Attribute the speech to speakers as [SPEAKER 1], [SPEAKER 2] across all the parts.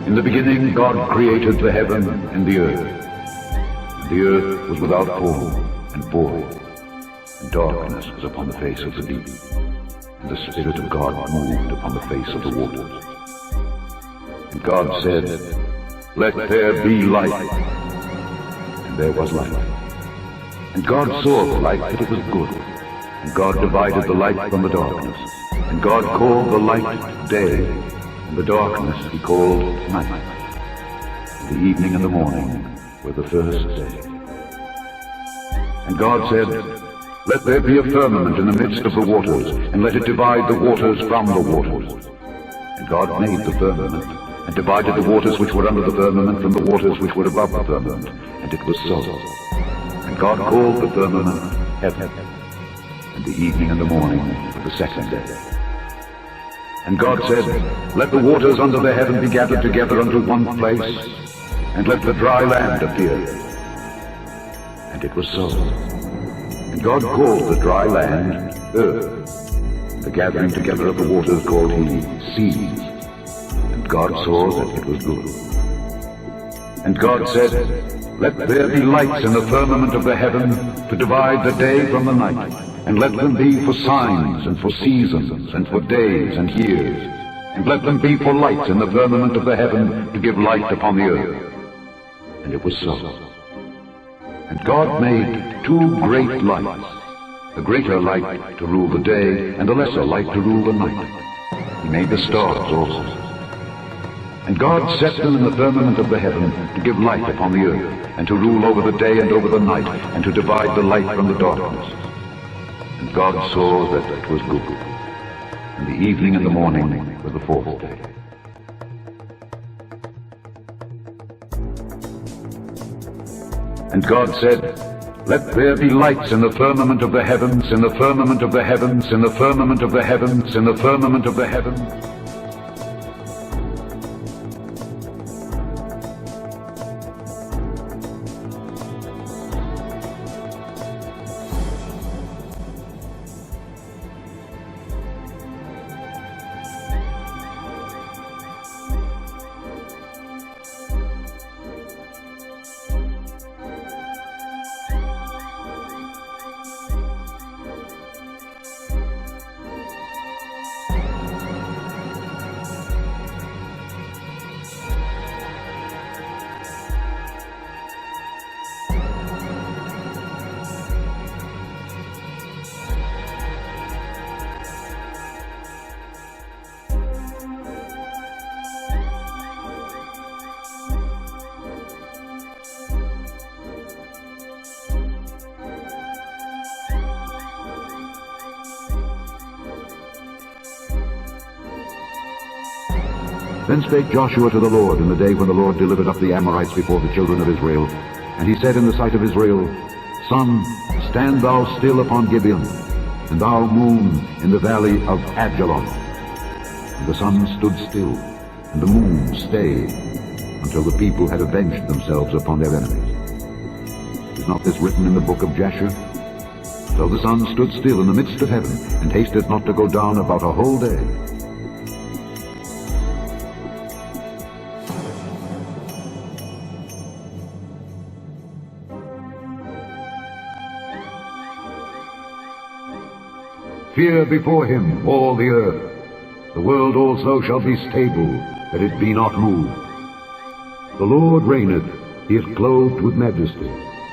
[SPEAKER 1] In the beginning God created the heaven and the earth. And the earth was without form and void, and darkness was upon the face of the deep. And the Spirit of God moved upon the face of the waters. And God said, "Let there be light." And there was light. And God saw the light that it was good. And God divided the light from the darkness. And God called the light day, and the darkness he called night. And the evening and the morning were the first day. And God said, "Let there be a firmament in the midst of the waters, and let it divide the waters from the waters." And God made the firmament, and divided the waters which were under the firmament from the waters which were above the firmament. And it was so. And God called the firmament heaven. And the evening and the morning were the second day. And God said, "Let the waters under the heaven be gathered together unto one place, and let the dry land appear." And it was so. And God called the dry land earth, and the gathering together of the waters called he seas. And God saw that it was good. And God said, "Let there be lights in the firmament of the heaven to divide the day from the night, and let them be for signs and for seasons and for days and years, and let them be for lights in the firmament of the heaven to give light upon the earth." And it was so. And God made two great lights, the greater light to rule the day, and the lesser light to rule the night. He made the stars also. And God set them in the firmament of the heaven to give light upon the earth, and to rule over the day and over the night, and to divide the light from the darkness. And God saw that it was good. And the evening and the morning were the fourth day. And God said, "Let there be lights in the firmament of the heavens, in the firmament of the heavens, in the firmament of the heavens, in the firmament of the heavens." Then spake Joshua to the Lord in the day when the Lord delivered up the Amorites before the children of Israel. And he said in the sight of Israel, "Sun, stand thou still upon Gibeon, and thou moon in the valley of Ajalon." And the sun stood still, and the moon stayed, until the people had avenged themselves upon their enemies. Is not this written in the book of Jasher? So the sun stood still in the midst of heaven, and hasted not to go down about a whole day. Fear before him all the earth. The world also shall be stable, that it be not moved. The Lord reigneth, he is clothed with majesty.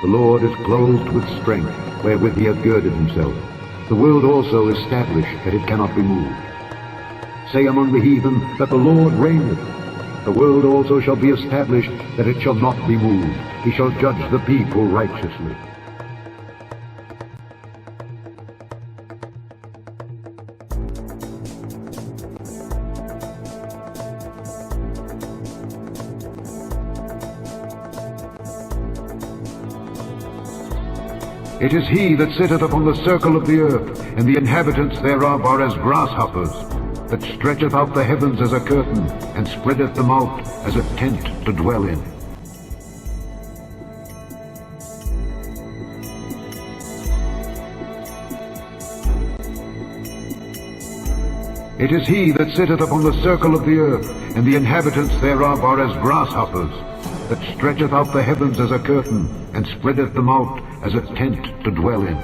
[SPEAKER 1] The Lord is clothed with strength, wherewith he hath girded himself. The world also is established, that it cannot be moved. Say among the heathen that the Lord reigneth. The world also shall be established, that it shall not be moved. He shall judge the people righteously. It is he that sitteth upon the circle of the earth, and the inhabitants thereof are as grasshoppers, that stretcheth out the heavens as a curtain, and spreadeth them out as a tent to dwell in. It is he that sitteth upon the circle of the earth, and the inhabitants thereof are as grasshoppers, that stretcheth out the heavens as a curtain, and spreadeth them out as a tent to dwell in.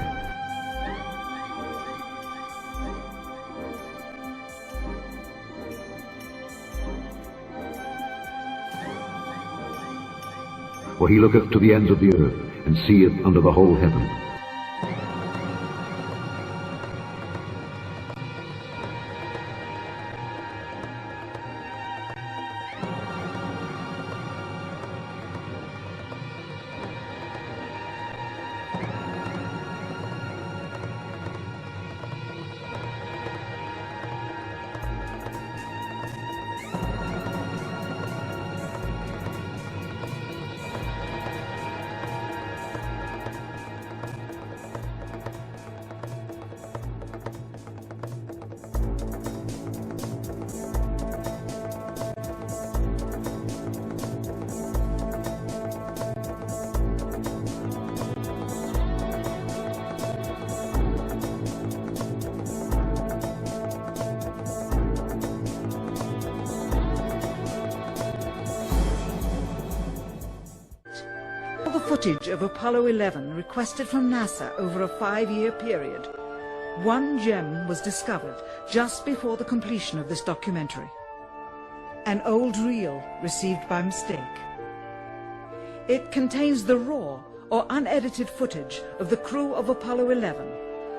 [SPEAKER 1] For he looketh to the ends of the earth, and seeth under the whole heaven.
[SPEAKER 2] Footage of Apollo 11 requested from NASA over a 5-year period. One gem was discovered just before the completion of this documentary. An old reel received by mistake. It contains the raw or unedited footage of the crew of Apollo 11,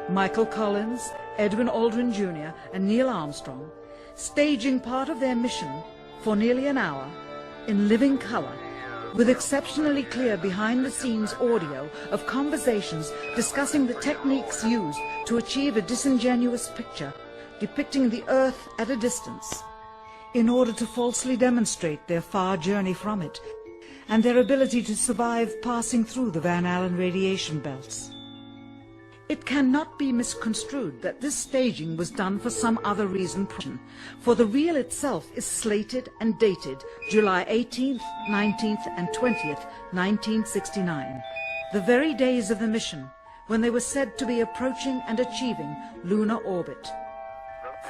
[SPEAKER 2] Michael Collins, Edwin Aldrin Jr. and Neil Armstrong, staging part of their mission for nearly an hour in living color, with exceptionally clear behind-the-scenes audio of conversations discussing the techniques used to achieve a disingenuous picture depicting the Earth at a distance, in order to falsely demonstrate their far journey from it and their ability to survive passing through the Van Allen radiation belts. It cannot be misconstrued that this staging was done for some other reason, for the reel itself is slated and dated July 18th, 19th and 20th, 1969, the very days of the mission when they were said to be approaching and achieving lunar orbit.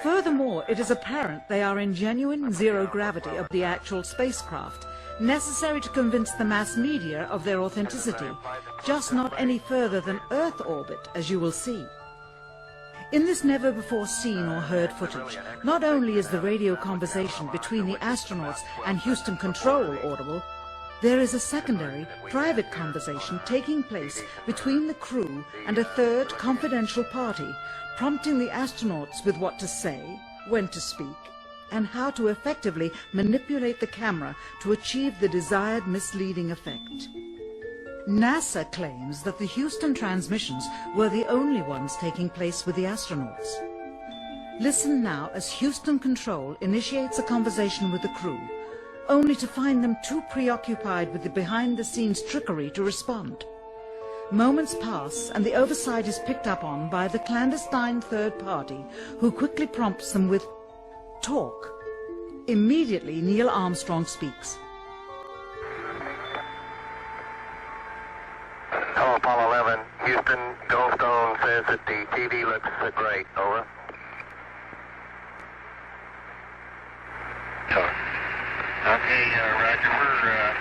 [SPEAKER 2] Furthermore, it is apparent they are in genuine zero gravity of the actual spacecraft, necessary to convince the mass media of their authenticity, just not any further than Earth orbit, as you will see. In this never-before-seen or heard footage, not only is the radio conversation between the astronauts and Houston Control audible, there is a secondary, private conversation taking place between the crew and a third confidential party, prompting the astronauts with what to say, when to speak, and how to effectively manipulate the camera to achieve the desired misleading effect. NASA claims that the Houston transmissions were the only ones taking place with the astronauts. Listen now as Houston Control initiates a conversation with the crew, only to find them too preoccupied with the behind-the-scenes trickery to respond. Moments pass and the oversight is picked up on by the clandestine third party, who quickly prompts them with talk. Immediately, Neil Armstrong speaks.
[SPEAKER 3] Hello, Apollo 11. Houston, Goldstone says that the TV looks great. Over. Okay, Roger. We're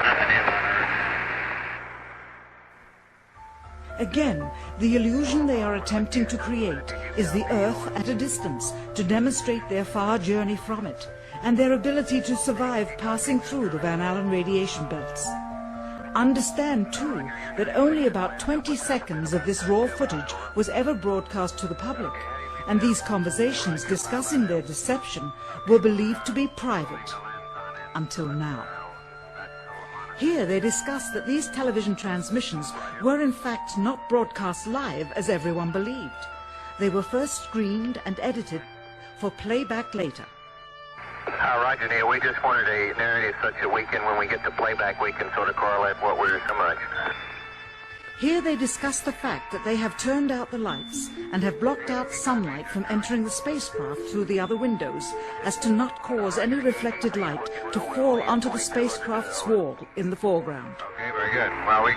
[SPEAKER 3] nothing in on Earth.
[SPEAKER 2] Again, the illusion they are attempting to create is the Earth at a distance, to demonstrate their far journey from it, and their ability to survive passing through the Van Allen radiation belts. Understand, too, that only about 20 seconds of this raw footage was ever broadcast to the public, and these conversations discussing their deception were believed to be private, until now. Here they discuss that these television transmissions were in fact not broadcast live as everyone believed. They were first screened and edited for playback later.
[SPEAKER 3] Roger, Neil, we just wanted a narrative such that we can, when we get to playback, we can sort of correlate what we're so much.
[SPEAKER 2] Here they discuss the fact that they have turned out the lights and have blocked out sunlight from entering the spacecraft through the other windows, as to not cause any reflected light to fall onto the spacecraft's wall in the foreground.
[SPEAKER 3] Okay, very good. Well, we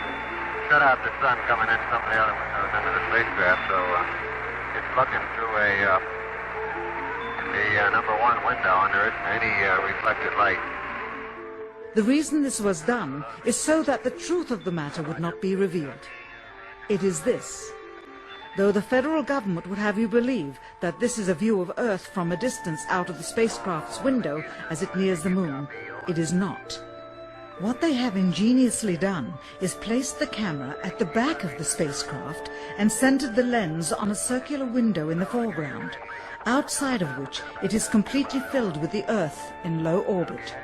[SPEAKER 3] shut out the sun coming in some of the other windows into the spacecraft, so it's looking through a the number one window, and there isn't any reflected light.
[SPEAKER 2] The reason this was done is so that the truth of the matter would not be revealed. It is this. Though the federal government would have you believe that this is a view of Earth from a distance out of the spacecraft's window as it nears the moon, it is not. What they have ingeniously done is placed the camera at the back of the spacecraft and centered the lens on a circular window in the foreground, outside of which it is completely filled with the Earth in low orbit.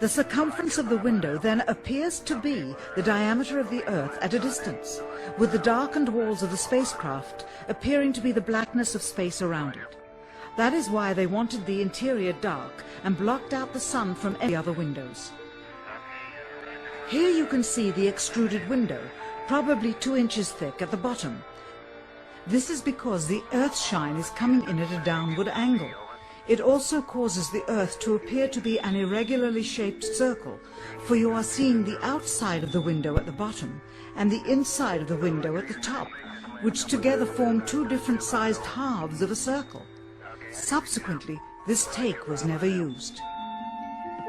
[SPEAKER 2] The circumference of the window then appears to be the diameter of the Earth at a distance, with the darkened walls of the spacecraft appearing to be the blackness of space around it. That is why they wanted the interior dark and blocked out the sun from any other windows. Here you can see the extruded window, probably 2 inches thick at the bottom. This is because the Earth's shine is coming in at a downward angle. It also causes the Earth to appear to be an irregularly shaped circle, for you are seeing the outside of the window at the bottom and the inside of the window at the top, which together form 2 different sized halves of a circle. Subsequently, this take was never used.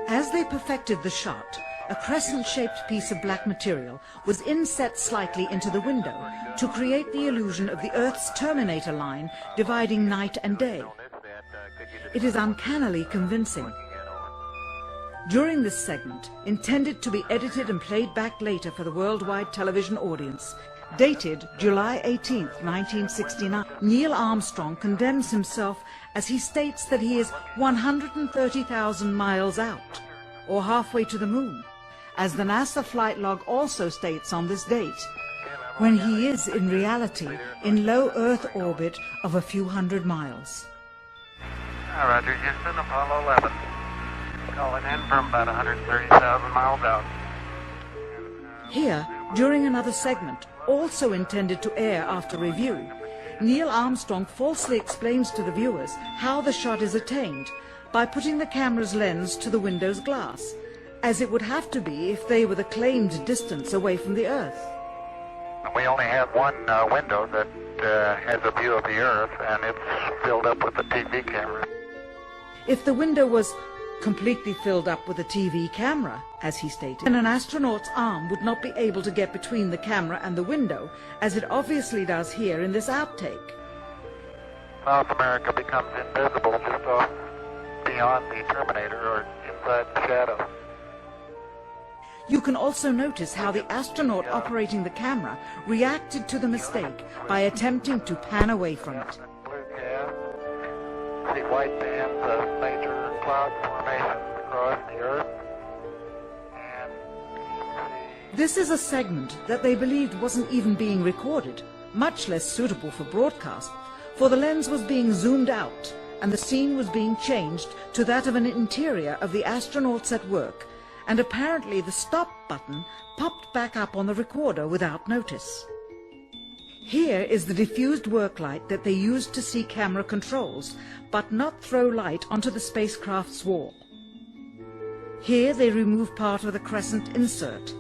[SPEAKER 2] As they perfected the shot, a crescent-shaped piece of black material was inset slightly into the window to create the illusion of the Earth's terminator line dividing night and day. It is uncannily convincing. During this segment, intended to be edited and played back later for the worldwide television audience, dated July 18, 1969, Neil Armstrong condemns himself as he states that he is 130,000 miles out, or halfway to the moon, as the NASA flight log also states on this date, when he is in reality in low Earth orbit of a few hundred miles.
[SPEAKER 3] Roger, Houston, Apollo 11. Calling in from about 130,000 miles out.
[SPEAKER 2] Here, during another segment, also intended to air after review, Neil Armstrong falsely explains to the viewers how the shot is attained by putting the camera's lens to the window's glass, as it would have to be if they were the claimed distance away from the Earth.
[SPEAKER 3] We only have one window that has a view of the Earth, and it's filled up with a TV camera.
[SPEAKER 2] If the window was completely filled up with a TV camera, as he stated, then an astronaut's arm would not be able to get between the camera and the window, as it obviously does here in this outtake.
[SPEAKER 3] South America becomes invisible just off beyond the Terminator or inside the shadow.
[SPEAKER 2] You can also notice how the astronaut operating the camera reacted to the mistake by attempting to pan away from it.
[SPEAKER 3] Blue gas. See white bands of major cloud formations across the Earth. And
[SPEAKER 2] This is a segment that they believed wasn't even being recorded, much less suitable for broadcast, for the lens was being zoomed out and the scene was being changed to that of an interior of the astronauts at work, and apparently the stop button popped back up on the recorder without notice. Here is the diffused work light that they used to see camera controls, but not throw light onto the spacecraft's wall. Here they remove part of the crescent insert.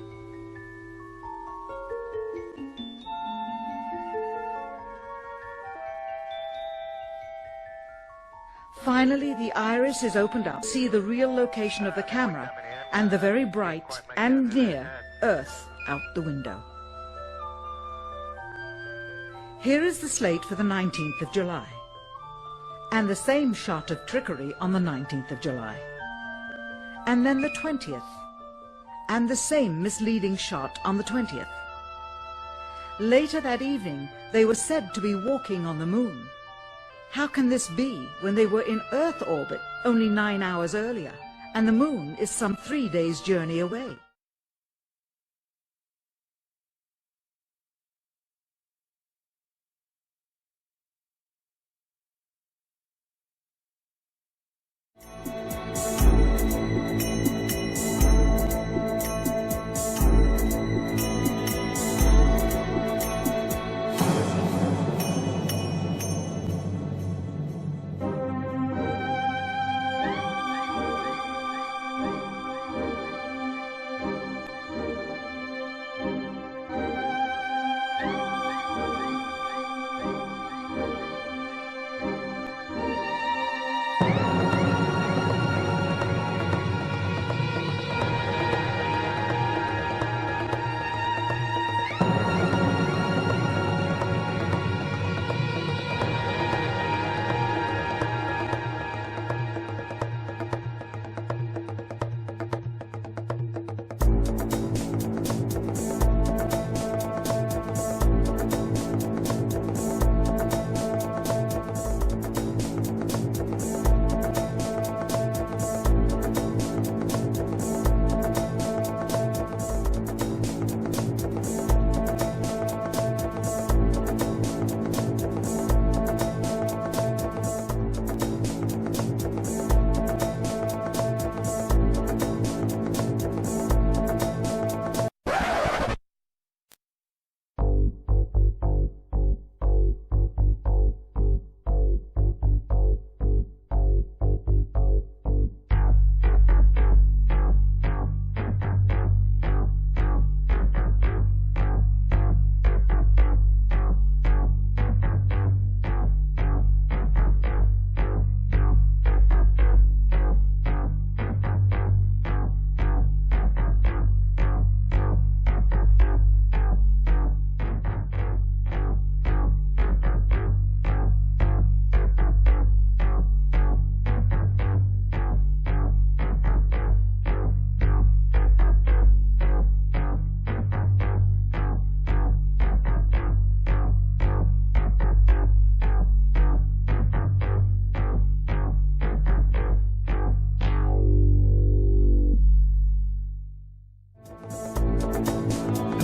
[SPEAKER 2] Finally, the iris is opened up to see the real location of the camera and the very bright and near Earth out the window. Here is the slate for the 19th of July, and the same shot of trickery on the 19th of July, and then the 20th, and the same misleading shot on the 20th. Later that evening, they were said to be walking on the moon. How can this be when they were in Earth orbit only 9 hours earlier, and the moon is some 3 days' journey away?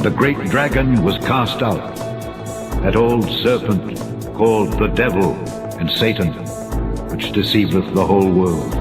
[SPEAKER 1] The great dragon was cast out, that old serpent called the devil and Satan, which deceiveth the whole world.